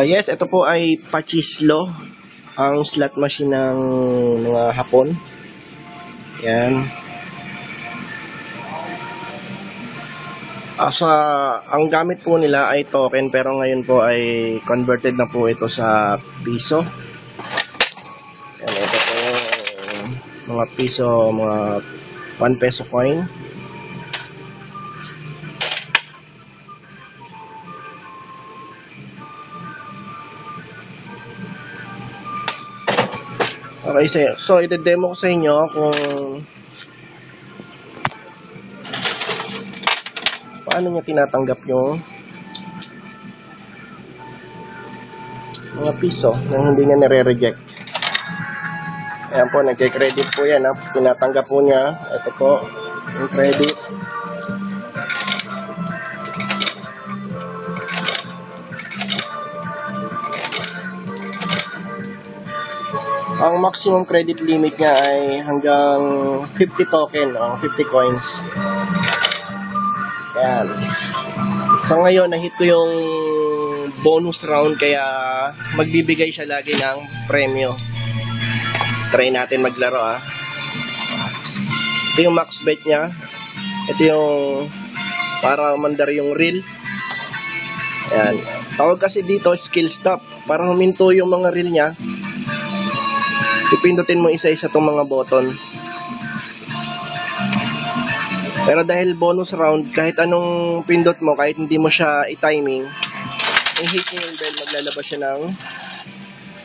Yes, ito po ay Pachislo, ang slot machine ng mga Hapon. Yan. Ang gamit po nila ay token, pero ngayon po ay converted na po ito sa piso. Yan, ito po mga piso, mga 1 peso coin. Okay, so ide-demo ko sa inyo kung paano niya tinatanggap yung mga piso nang hindi niya nire-reject. Ayan po, nagke-credit po yan. Tinatanggap po niya. Ito po, yung credit. Ang maximum credit limit niya ay hanggang 50 token o 50 coins. Ayan. So ngayon, nahit ko yung bonus round, kaya magbibigay siya lagi ng premyo. Try natin maglaro Ito yung max bet niya. Ito yung para mandar yung reel. Ayan. Tawag kasi dito skill stop. Para huminto yung mga reel niya, ipindutin mo isa-isa itong mga button. Pero dahil bonus round, kahit anong pindot mo, kahit hindi mo siya i-timing, i-hit nyo yung bell, maglalabas siya ng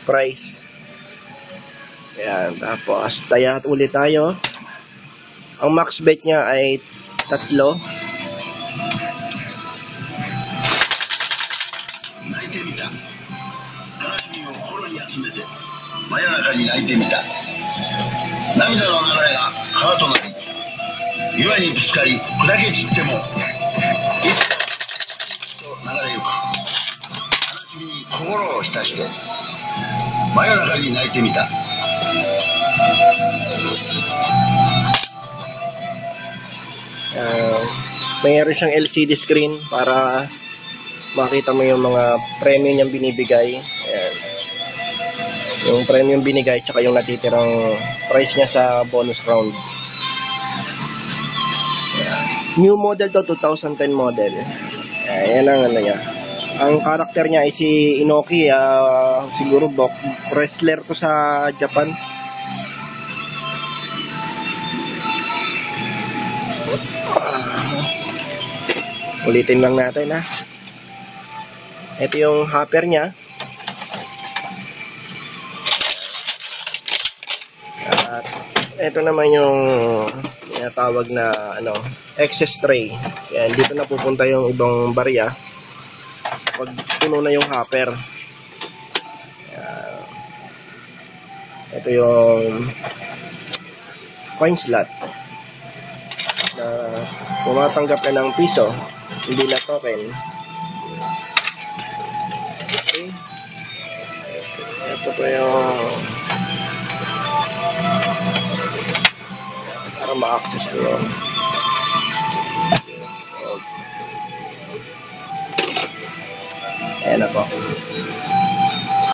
price. Ayan, tapos tayat ulit tayo. Ang max bet niya ay 3. Mayroon siyang LCD screen para makita mo yung mga premium niyang binibigay. Ayan. Yung premium binigay tsaka yung natitirang price niya sa bonus round. Ayan. New model to, 2010 model. Ayan ang ano niya. Ang karakter niya ay si Inoki, siguro wrestler to sa Japan. Ulitin lang natin Ito yung hopper niya. At ito naman yung tinatawag na excess tray. Yan, dito na pupunta yung ibang barya pag puno na yung hopper. Yan. Ito yung coin slot na tumatanggap ka ng piso, hindi na token. Okay. Ito po yung para ma-access ko yun. Ayan na po.